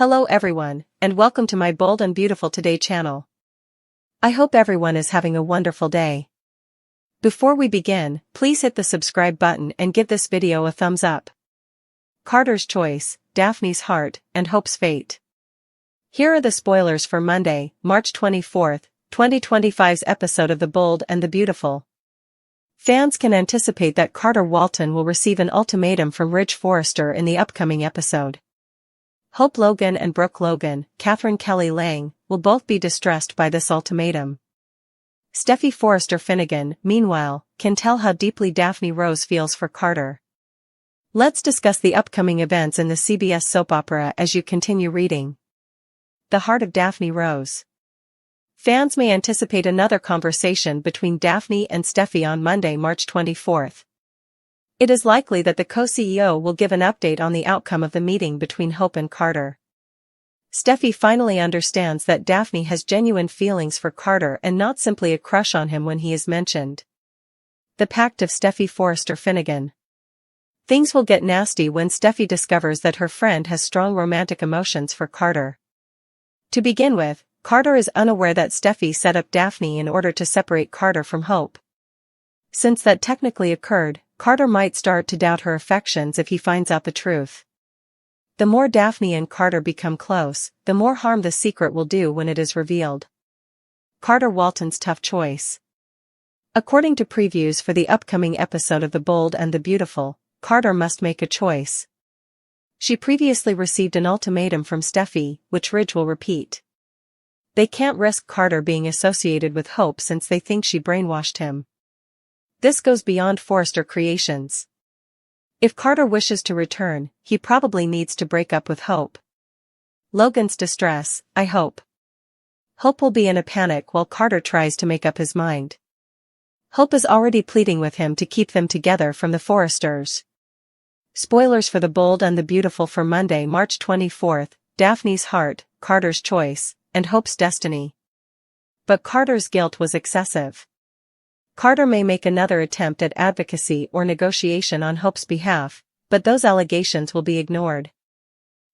Hello everyone, and welcome to my Bold and Beautiful Today channel. I hope everyone is having a wonderful day. Before we begin, please hit the subscribe button and give this video a thumbs up. Carter's choice, Daphne's heart, and Hope's fate. Here are the spoilers for Monday, March 24th, 2025's episode of The Bold and the Beautiful. Fans can anticipate that Carter Walton will receive an ultimatum from Ridge Forrester in the upcoming episode. Hope Logan and Brooke Logan, Catherine Kelly Lang, will both be distressed by this ultimatum. Steffi Forrester Finnegan, meanwhile, can tell how deeply Daphne Rose feels for Carter. Let's discuss the upcoming events in the CBS soap opera as you continue reading. The Heart of Daphne Rose. Fans may anticipate another conversation between Daphne and Steffi on Monday, March 24th. It is likely that the co-CEO will give an update on the outcome of the meeting between Hope and Carter. Steffi finally understands that Daphne has genuine feelings for Carter and not simply a crush on him when he is mentioned. The Pact of Steffi Forrester Finnegan. Things will get nasty when Steffi discovers that her friend has strong romantic emotions for Carter. To begin with, Carter is unaware that Steffi set up Daphne in order to separate Carter from Hope. Since that technically occurred, Carter might start to doubt her affections if he finds out the truth. The more Daphne and Carter become close, the more harm the secret will do when it is revealed. Carter Walton's tough choice. According to previews for the upcoming episode of The Bold and the Beautiful, Carter must make a choice. She previously received an ultimatum from Steffi, which Ridge will repeat. They can't risk Carter being associated with Hope since they think she brainwashed him. This goes beyond Forrester Creations. If Carter wishes to return, he probably needs to break up with Hope. Logan's distress, I hope. Hope will be in a panic while Carter tries to make up his mind. Hope is already pleading with him to keep them together from the Forresters. Spoilers for The Bold and the Beautiful for Monday, March 24th, Daphne's heart, Carter's choice, and Hope's destiny. But Carter's guilt was excessive. Carter may make another attempt at advocacy or negotiation on Hope's behalf, but those allegations will be ignored.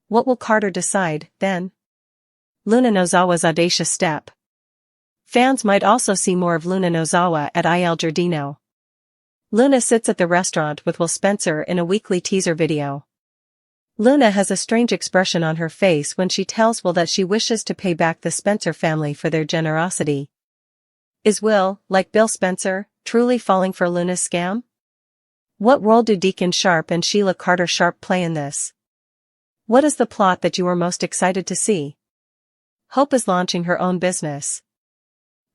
What will Carter decide, then? Luna Nozawa's audacious step. Fans might also see more of Luna Nozawa at Il Giardino. Luna sits at the restaurant with Will Spencer in a weekly teaser video. Luna has a strange expression on her face when she tells Will that she wishes to pay back the Spencer family for their generosity. Is Will, like Bill Spencer, truly falling for Luna's scam? What role do Deacon Sharp and Sheila Carter Sharp play in this? What is the plot that you are most excited to see? Hope is launching her own business.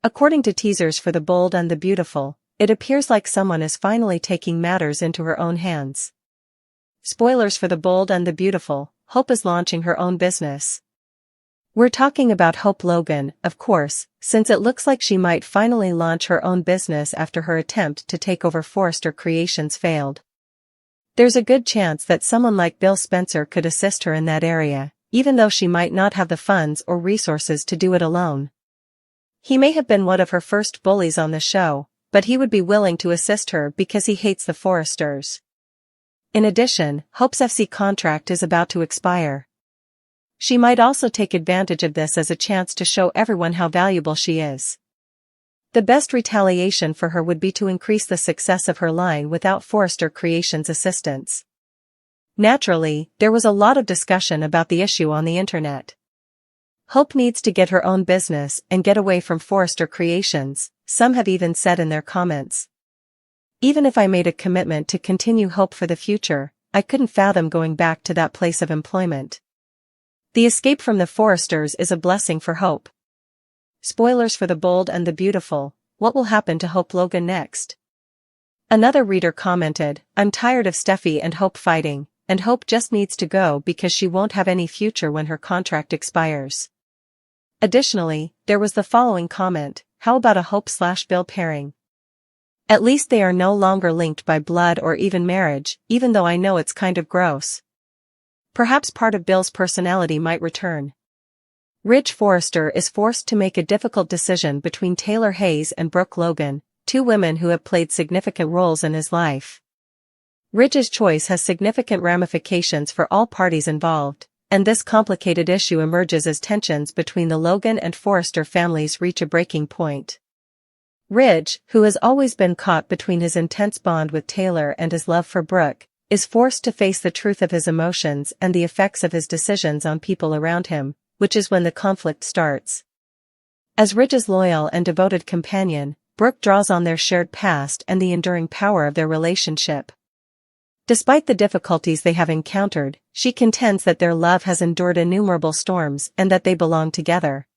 According to teasers for The Bold and the Beautiful, it appears like someone is finally taking matters into her own hands. Spoilers for The Bold and the Beautiful, Hope is launching her own business. We're talking about Hope Logan, of course, since it looks like she might finally launch her own business after her attempt to take over Forrester Creations failed. There's a good chance that someone like Bill Spencer could assist her in that area, even though she might not have the funds or resources to do it alone. He may have been one of her first bullies on the show, but he would be willing to assist her because he hates the Forresters. In addition, Hope's FC contract is about to expire. She might also take advantage of this as a chance to show everyone how valuable she is. The best retaliation for her would be to increase the success of her line without Forrester Creations' assistance. Naturally, there was a lot of discussion about the issue on the internet. Hope needs to get her own business and get away from Forrester Creations, some have even said in their comments. Even if I made a commitment to continue Hope for the future, I couldn't fathom going back to that place of employment. The escape from the Forresters is a blessing for Hope. Spoilers for The Bold and the Beautiful, what will happen to Hope Logan next? Another reader commented, I'm tired of Steffi and Hope fighting, and Hope just needs to go because she won't have any future when her contract expires. Additionally, there was the following comment, how about a Hope/Bill pairing? At least they are no longer linked by blood or even marriage, even though I know it's kind of gross. Perhaps part of Bill's personality might return. Ridge Forrester is forced to make a difficult decision between Taylor Hayes and Brooke Logan, two women who have played significant roles in his life. Ridge's choice has significant ramifications for all parties involved, and this complicated issue emerges as tensions between the Logan and Forrester families reach a breaking point. Ridge, who has always been caught between his intense bond with Taylor and his love for Brooke, is forced to face the truth of his emotions and the effects of his decisions on people around him, which is when the conflict starts. As Ridge's loyal and devoted companion, Brooke draws on their shared past and the enduring power of their relationship. Despite the difficulties they have encountered, she contends that their love has endured innumerable storms and that they belong together.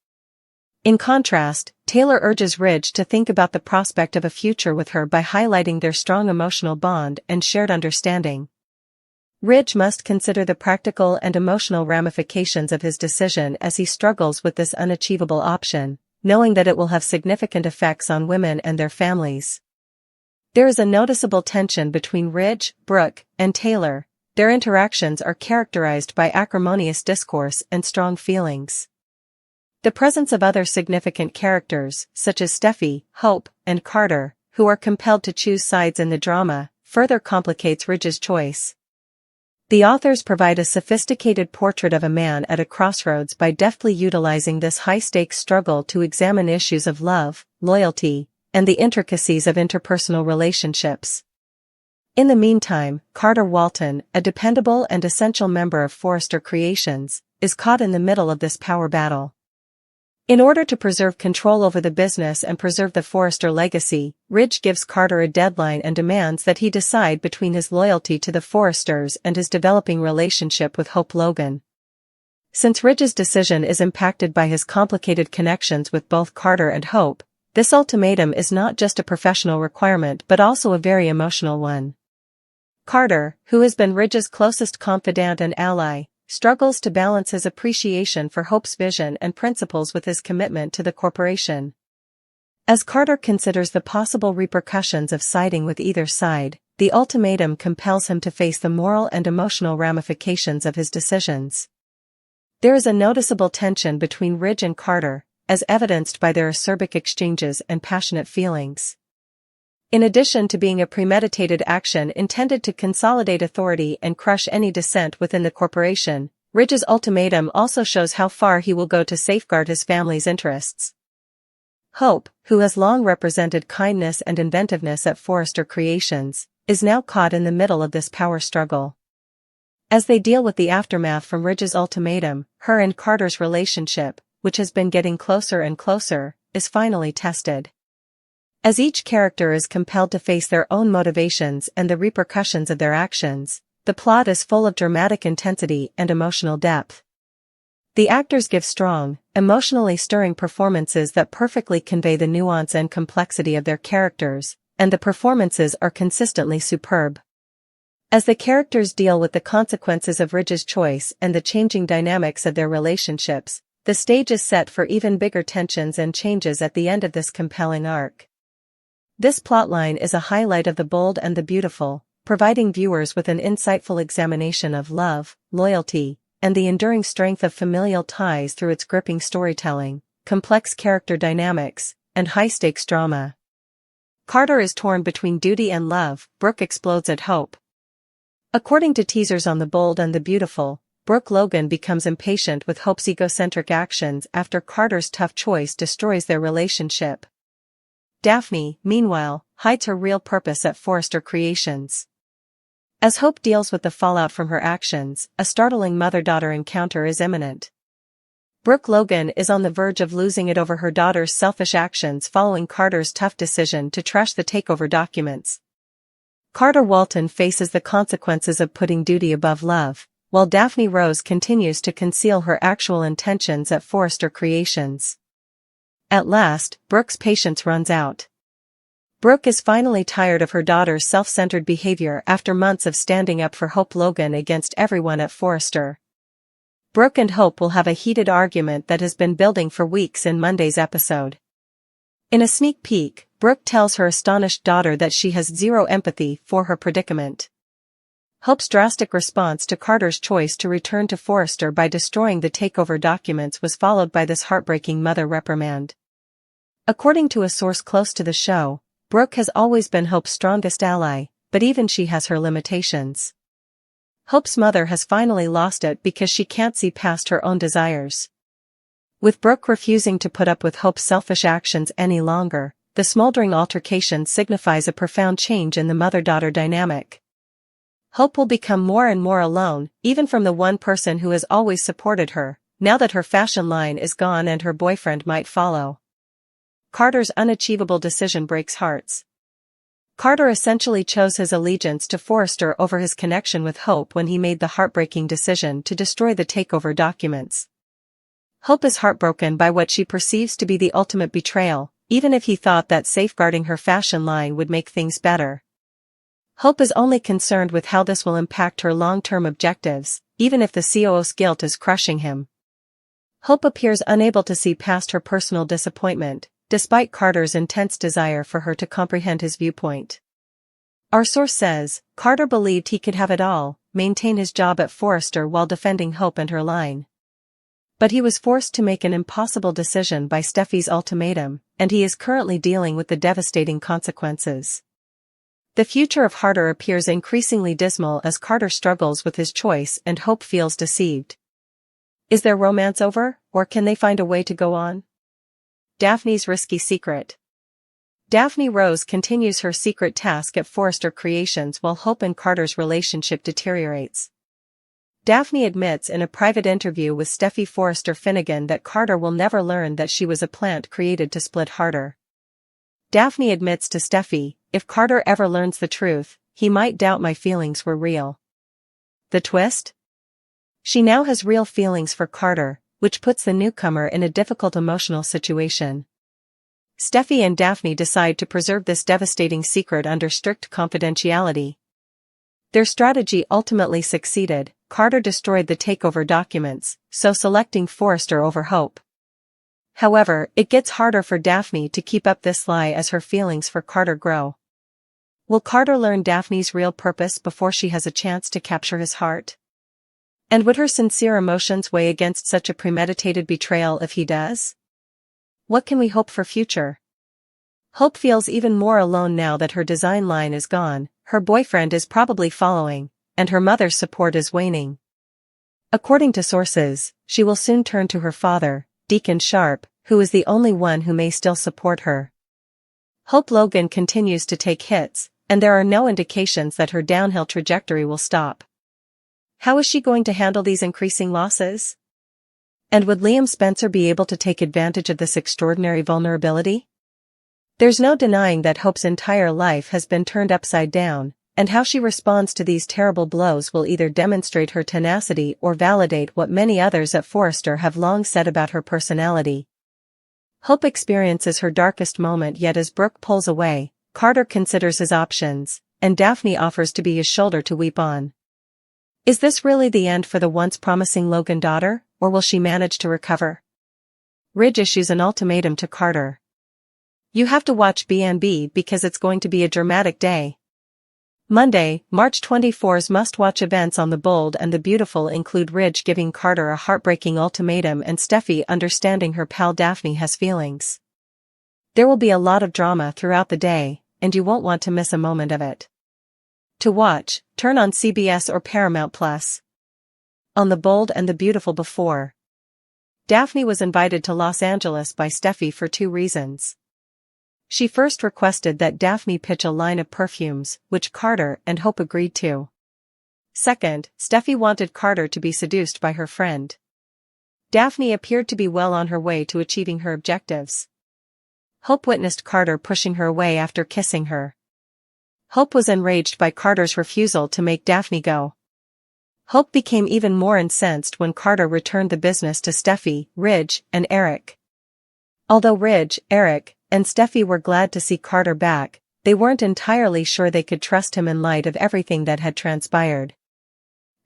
In contrast, Taylor urges Ridge to think about the prospect of a future with her by highlighting their strong emotional bond and shared understanding. Ridge must consider the practical and emotional ramifications of his decision as he struggles with this unachievable option, knowing that it will have significant effects on women and their families. There is a noticeable tension between Ridge, Brooke, and Taylor. Their interactions are characterized by acrimonious discourse and strong feelings. The presence of other significant characters, such as Steffi, Hope, and Carter, who are compelled to choose sides in the drama, further complicates Ridge's choice. The authors provide a sophisticated portrait of a man at a crossroads by deftly utilizing this high-stakes struggle to examine issues of love, loyalty, and the intricacies of interpersonal relationships. In the meantime, Carter Walton, a dependable and essential member of Forrester Creations, is caught in the middle of this power battle. In order to preserve control over the business and preserve the Forrester legacy, Ridge gives Carter a deadline and demands that he decide between his loyalty to the Forresters and his developing relationship with Hope Logan. Since Ridge's decision is impacted by his complicated connections with both Carter and Hope, this ultimatum is not just a professional requirement but also a very emotional one. Carter, who has been Ridge's closest confidant and ally, struggles to balance his appreciation for Hope's vision and principles with his commitment to the corporation. As Carter considers the possible repercussions of siding with either side, the ultimatum compels him to face the moral and emotional ramifications of his decisions. There is a noticeable tension between Ridge and Carter, as evidenced by their acerbic exchanges and passionate feelings. In addition to being a premeditated action intended to consolidate authority and crush any dissent within the corporation, Ridge's ultimatum also shows how far he will go to safeguard his family's interests. Hope, who has long represented kindness and inventiveness at Forrester Creations, is now caught in the middle of this power struggle. As they deal with the aftermath from Ridge's ultimatum, her and Carter's relationship, which has been getting closer and closer, is finally tested. As each character is compelled to face their own motivations and the repercussions of their actions, the plot is full of dramatic intensity and emotional depth. The actors give strong, emotionally stirring performances that perfectly convey the nuance and complexity of their characters, and the performances are consistently superb. As the characters deal with the consequences of Ridge's choice and the changing dynamics of their relationships, the stage is set for even bigger tensions and changes at the end of this compelling arc. This plotline is a highlight of The Bold and the Beautiful, providing viewers with an insightful examination of love, loyalty, and the enduring strength of familial ties through its gripping storytelling, complex character dynamics, and high-stakes drama. Carter is torn between duty and love. Brooke explodes at Hope. According to teasers on The Bold and the Beautiful, Brooke Logan becomes impatient with Hope's egocentric actions after Carter's tough choice destroys their relationship. Daphne, meanwhile, hides her real purpose at Forrester Creations. As Hope deals with the fallout from her actions, a startling mother-daughter encounter is imminent. Brooke Logan is on the verge of losing it over her daughter's selfish actions following Carter's tough decision to trash the takeover documents. Carter Walton faces the consequences of putting duty above love, while Daphne Rose continues to conceal her actual intentions at Forrester Creations. At last, Brooke's patience runs out. Brooke is finally tired of her daughter's self-centered behavior after months of standing up for Hope Logan against everyone at Forrester. Brooke and Hope will have a heated argument that has been building for weeks in Monday's episode. In a sneak peek, Brooke tells her astonished daughter that she has zero empathy for her predicament. Hope's drastic response to Carter's choice to return to Forrester by destroying the takeover documents was followed by this heartbreaking mother reprimand. According to a source close to the show, Brooke has always been Hope's strongest ally, but even she has her limitations. Hope's mother has finally lost it because she can't see past her own desires. With Brooke refusing to put up with Hope's selfish actions any longer, the smoldering altercation signifies a profound change in the mother-daughter dynamic. Hope will become more and more alone, even from the one person who has always supported her, now that her fashion line is gone and her boyfriend might follow. Carter's unachievable decision breaks hearts. Carter essentially chose his allegiance to Forrester over his connection with Hope when he made the heartbreaking decision to destroy the takeover documents. Hope is heartbroken by what she perceives to be the ultimate betrayal, even if he thought that safeguarding her fashion line would make things better. Hope is only concerned with how this will impact her long-term objectives, even if the COO's guilt is crushing him. Hope appears unable to see past her personal disappointment, despite Carter's intense desire for her to comprehend his viewpoint. Our source says, Carter believed he could have it all, maintain his job at Forrester while defending Hope and her line. But he was forced to make an impossible decision by Steffi's ultimatum, and he is currently dealing with the devastating consequences. The future of Carter appears increasingly dismal as Carter struggles with his choice and Hope feels deceived. Is their romance over, or can they find a way to go on? Daphne's risky secret. Daphne Rose continues her secret task at Forrester Creations while Hope and Carter's relationship deteriorates. Daphne admits in a private interview with Steffi Forrester Finnegan that Carter will never learn that she was a plant created to split Carter. Daphne admits to Steffi, if Carter ever learns the truth, he might doubt my feelings were real. The twist? She now has real feelings for Carter, which puts the newcomer in a difficult emotional situation. Steffi and Daphne decide to preserve this devastating secret under strict confidentiality. Their strategy ultimately succeeded. Carter destroyed the takeover documents, so selecting Forrester over Hope. However, it gets harder for Daphne to keep up this lie as her feelings for Carter grow. Will Carter learn Daphne's real purpose before she has a chance to capture his heart? And would her sincere emotions weigh against such a premeditated betrayal if he does? What can we hope for future? Hope feels even more alone now that her design line is gone, her boyfriend is probably following, and her mother's support is waning. According to sources, she will soon turn to her father, Deacon Sharp, who is the only one who may still support her. Hope Logan continues to take hits, and there are no indications that her downhill trajectory will stop. How is she going to handle these increasing losses? And would Liam Spencer be able to take advantage of this extraordinary vulnerability? There's no denying that Hope's entire life has been turned upside down, and how she responds to these terrible blows will either demonstrate her tenacity or validate what many others at Forrester have long said about her personality. Hope experiences her darkest moment, yet as Brooke pulls away, Carter considers his options, and Daphne offers to be his shoulder to weep on. Is this really the end for the once promising Logan daughter, or will she manage to recover? Ridge issues an ultimatum to Carter. You have to watch B&B because it's going to be a dramatic day. Monday, March 24's must-watch events on The Bold and the Beautiful include Ridge giving Carter a heartbreaking ultimatum and Steffi understanding her pal Daphne has feelings. There will be a lot of drama throughout the day, and you won't want to miss a moment of it. To watch, turn on CBS or Paramount+. On The Bold and the Beautiful before. Daphne was invited to Los Angeles by Steffi for two reasons. She first requested that Daphne pitch a line of perfumes, which Carter and Hope agreed to. Second, Steffi wanted Carter to be seduced by her friend. Daphne appeared to be well on her way to achieving her objectives. Hope witnessed Carter pushing her away after kissing her. Hope was enraged by Carter's refusal to make Daphne go. Hope became even more incensed when Carter returned the business to Steffi, Ridge, and Eric. Although Ridge, Eric, and Steffi were glad to see Carter back, they weren't entirely sure they could trust him in light of everything that had transpired.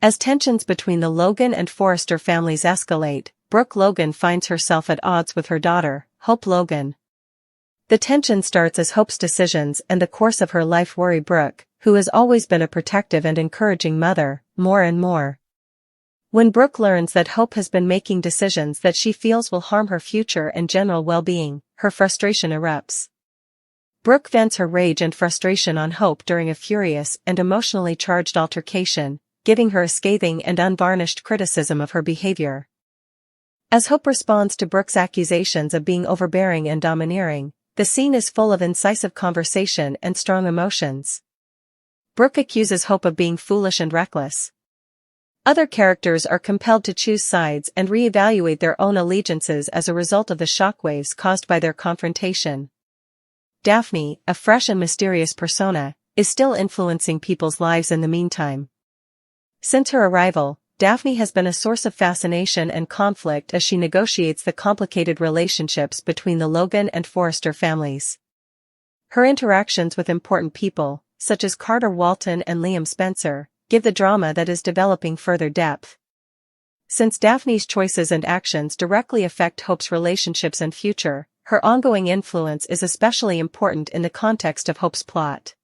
As tensions between the Logan and Forrester families escalate, Brooke Logan finds herself at odds with her daughter, Hope Logan. The tension starts as Hope's decisions and the course of her life worry Brooke, who has always been a protective and encouraging mother, more and more. When Brooke learns that Hope has been making decisions that she feels will harm her future and general well-being, her frustration erupts. Brooke vents her rage and frustration on Hope during a furious and emotionally charged altercation, giving her a scathing and unvarnished criticism of her behavior. As Hope responds to Brooke's accusations of being overbearing and domineering, the scene is full of incisive conversation and strong emotions. Brooke accuses Hope of being foolish and reckless. Other characters are compelled to choose sides and reevaluate their own allegiances as a result of the shockwaves caused by their confrontation. Daphne, a fresh and mysterious persona, is still influencing people's lives in the meantime. Since her arrival, Daphne has been a source of fascination and conflict as she negotiates the complicated relationships between the Logan and Forrester families. Her interactions with important people, such as Carter Walton and Liam Spencer, give the drama that is developing further depth. Since Daphne's choices and actions directly affect Hope's relationships and future, her ongoing influence is especially important in the context of Hope's plot.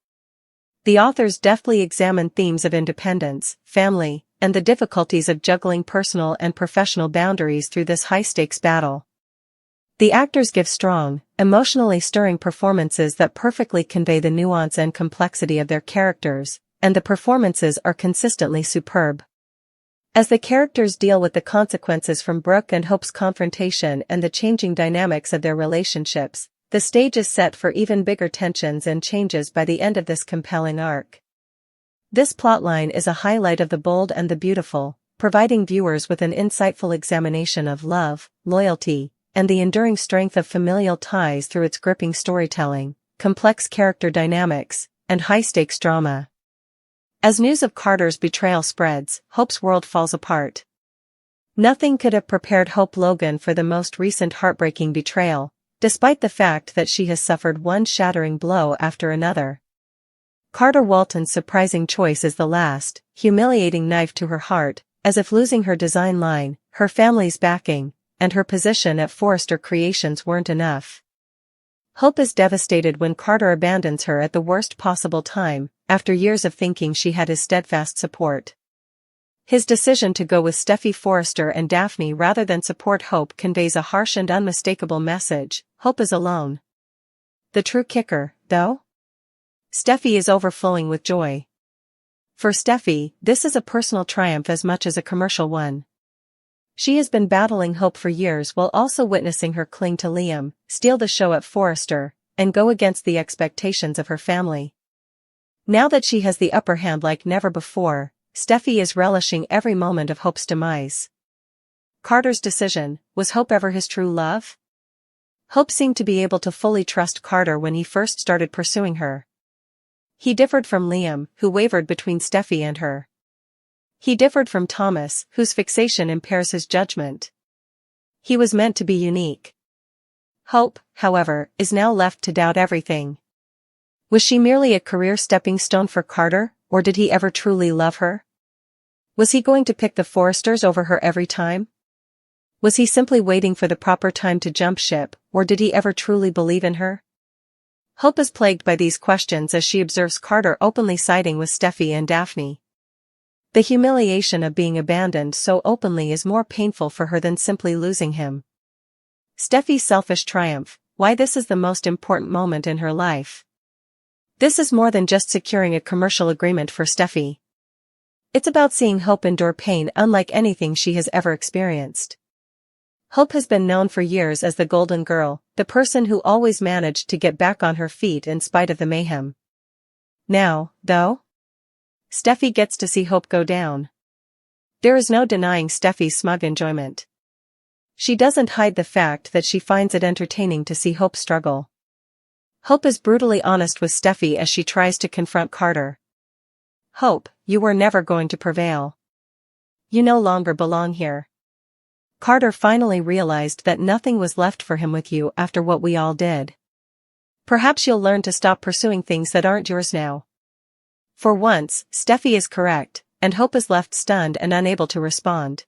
The authors deftly examine themes of independence, family, and the difficulties of juggling personal and professional boundaries through this high-stakes battle. The actors give strong, emotionally stirring performances that perfectly convey the nuance and complexity of their characters, and the performances are consistently superb. As the characters deal with the consequences from Brooke and Hope's confrontation and the changing dynamics of their relationships, the stage is set for even bigger tensions and changes by the end of this compelling arc. This plotline is a highlight of The Bold and the Beautiful, providing viewers with an insightful examination of love, loyalty, and the enduring strength of familial ties through its gripping storytelling, complex character dynamics, and high-stakes drama. As news of Carter's betrayal spreads, Hope's world falls apart. Nothing could have prepared Hope Logan for the most recent heartbreaking betrayal, despite the fact that she has suffered one shattering blow after another. Carter Walton's surprising choice is the last, humiliating knife to her heart, as if losing her design line, her family's backing, and her position at Forrester Creations weren't enough. Hope is devastated when Carter abandons her at the worst possible time, after years of thinking she had his steadfast support. His decision to go with Steffy Forrester and Daphne rather than support Hope conveys a harsh and unmistakable message: Hope is alone. The true kicker, though? Steffy is overflowing with joy. For Steffy, this is a personal triumph as much as a commercial one. She has been battling Hope for years while also witnessing her cling to Liam, steal the show at Forrester, and go against the expectations of her family. Now that she has the upper hand like never before, Steffy is relishing every moment of Hope's demise. Carter's decision: was Hope ever his true love? Hope seemed to be able to fully trust Carter when he first started pursuing her. He differed from Liam, who wavered between Steffy and her. He differed from Thomas, whose fixation impairs his judgment. He was meant to be unique. Hope, however, is now left to doubt everything. Was she merely a career stepping stone for Carter, or did he ever truly love her? Was he going to pick the Forresters over her every time? Was he simply waiting for the proper time to jump ship, or did he ever truly believe in her? Hope is plagued by these questions as she observes Carter openly siding with Steffy and Daphne. The humiliation of being abandoned so openly is more painful for her than simply losing him. Steffy's selfish triumph: why this is the most important moment in her life. This is more than just securing a commercial agreement for Steffy. It's about seeing Hope endure pain unlike anything she has ever experienced. Hope has been known for years as the golden girl, the person who always managed to get back on her feet in spite of the mayhem. Now, though, Steffy gets to see Hope go down. There is no denying Steffy's smug enjoyment. She doesn't hide the fact that she finds it entertaining to see Hope struggle. Hope is brutally honest with Steffy as she tries to confront Carter. Hope, you were never going to prevail. You no longer belong here. Carter finally realized that nothing was left for him with you after what we all did. Perhaps you'll learn to stop pursuing things that aren't yours now. For once, Steffy is correct, and Hope is left stunned and unable to respond.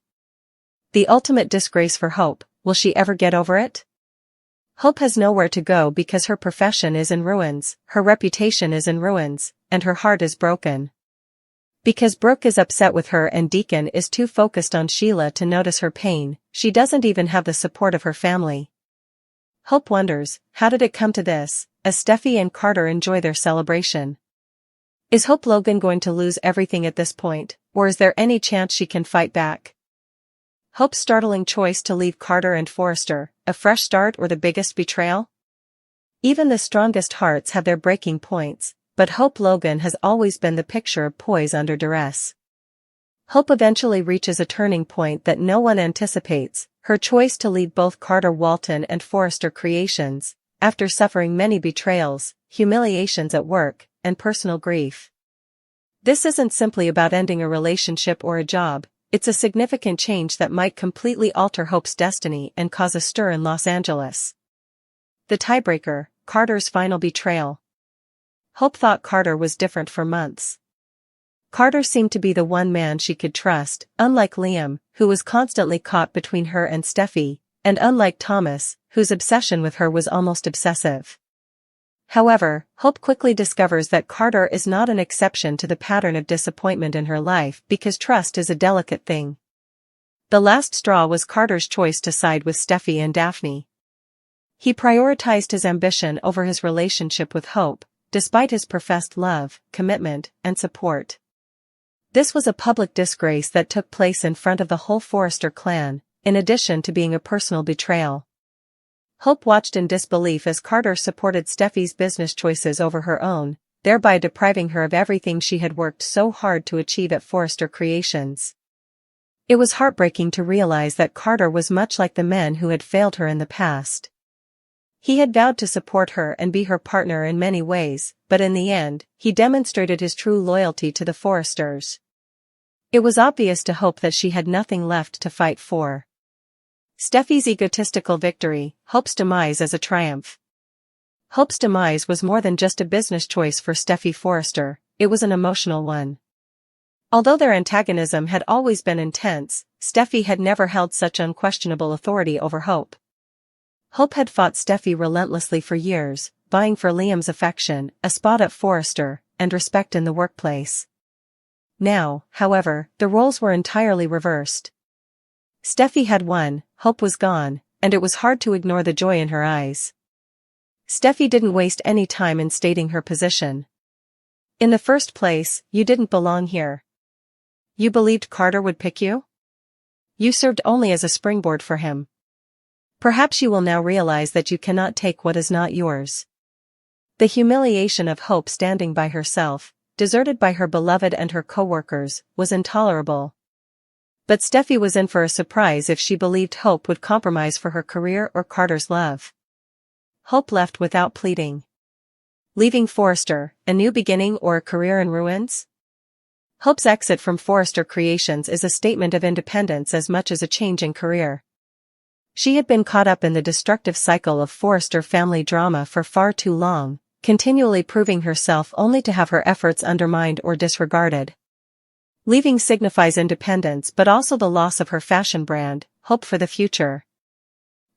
The ultimate disgrace for Hope: will she ever get over it? Hope has nowhere to go because her profession is in ruins, her reputation is in ruins, and her heart is broken. Because Brooke is upset with her and Deacon is too focused on Sheila to notice her pain, she doesn't even have the support of her family. Hope wonders, how did it come to this, as Steffy and Carter enjoy their celebration? Is Hope Logan going to lose everything at this point, or is there any chance she can fight back? Hope's startling choice to leave Carter and Forrester, a fresh start or the biggest betrayal? Even the strongest hearts have their breaking points, but Hope Logan has always been the picture of poise under duress. Hope eventually reaches a turning point that no one anticipates, her choice to leave both Carter Walton and Forrester Creations, after suffering many betrayals, humiliations at work, and personal grief. This isn't simply about ending a relationship or a job, it's a significant change that might completely alter Hope's destiny and cause a stir in Los Angeles. The tiebreaker, Carter's final betrayal. Hope thought Carter was different for months. Carter seemed to be the one man she could trust, unlike Liam, who was constantly caught between her and Steffi, and unlike Thomas, whose obsession with her was almost obsessive. However, Hope quickly discovers that Carter is not an exception to the pattern of disappointment in her life because trust is a delicate thing. The last straw was Carter's choice to side with Steffi and Daphne. He prioritized his ambition over his relationship with Hope, despite his professed love, commitment, and support. This was a public disgrace that took place in front of the whole Forrester clan, in addition to being a personal betrayal. Hope watched in disbelief as Carter supported Steffi's business choices over her own, thereby depriving her of everything she had worked so hard to achieve at Forrester Creations. It was heartbreaking to realize that Carter was much like the men who had failed her in the past. He had vowed to support her and be her partner in many ways, but in the end, he demonstrated his true loyalty to the Forresters. It was obvious to Hope that she had nothing left to fight for. Steffi's egotistical victory, Hope's demise as a triumph. Hope's demise was more than just a business choice for Steffi Forrester, it was an emotional one. Although their antagonism had always been intense, Steffi had never held such unquestionable authority over Hope. Hope had fought Steffi relentlessly for years, vying for Liam's affection, a spot at Forrester, and respect in the workplace. Now, however, the roles were entirely reversed. Steffi had won, Hope was gone, and it was hard to ignore the joy in her eyes. Steffi didn't waste any time in stating her position. In the first place, you didn't belong here. You believed Carter would pick you? You served only as a springboard for him. Perhaps you will now realize that you cannot take what is not yours. The humiliation of Hope standing by herself, deserted by her beloved and her co-workers, was intolerable. But Steffi was in for a surprise if she believed Hope would compromise for her career or Carter's love. Hope left without pleading. Leaving Forrester, a new beginning or a career in ruins? Hope's exit from Forrester Creations is a statement of independence as much as a change in career. She had been caught up in the destructive cycle of Forrester family drama for far too long, continually proving herself only to have her efforts undermined or disregarded. Leaving signifies independence but also the loss of her fashion brand, Hope for the future.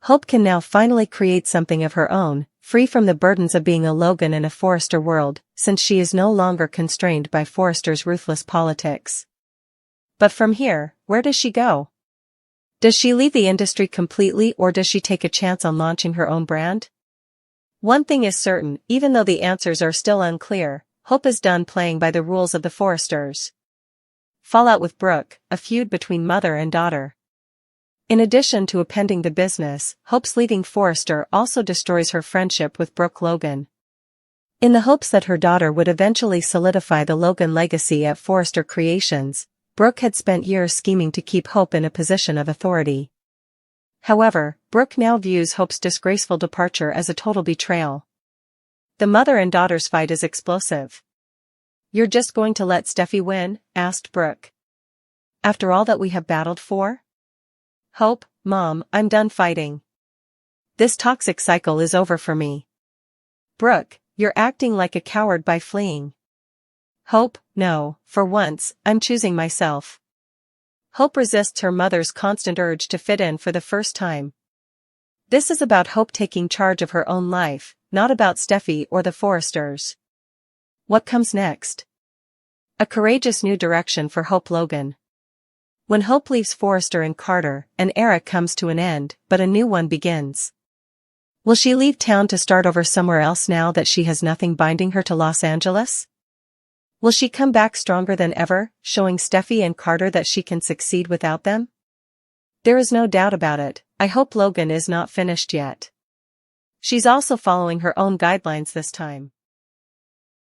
Hope can now finally create something of her own, free from the burdens of being a Logan in a Forrester world, since she is no longer constrained by Forrester's ruthless politics. But from here, where does she go? Does she leave the industry completely or does she take a chance on launching her own brand? One thing is certain, even though the answers are still unclear, Hope is done playing by the rules of the Forresters. Fallout with Brooke, a feud between mother and daughter. In addition to appending the business, Hope's leaving Forrester also destroys her friendship with Brooke Logan. In the hopes that her daughter would eventually solidify the Logan legacy at Forrester Creations, Brooke had spent years scheming to keep Hope in a position of authority. However, Brooke now views Hope's disgraceful departure as a total betrayal. The mother and daughter's fight is explosive. "You're just going to let Steffi win?" asked Brooke. "After all that we have battled for?" "Hope, Mom, I'm done fighting. This toxic cycle is over for me." "Brooke, you're acting like a coward by fleeing." "Hope, no, for once, I'm choosing myself." Hope resists her mother's constant urge to fit in for the first time. This is about Hope taking charge of her own life, not about Steffi or the Forresters. What comes next? A courageous new direction for Hope Logan. When Hope leaves Forrester and Carter, an era comes to an end, but a new one begins. Will she leave town to start over somewhere else now that she has nothing binding her to Los Angeles? Will she come back stronger than ever, showing Steffi and Carter that she can succeed without them? There is no doubt about it, I hope Logan is not finished yet. She's also following her own guidelines this time.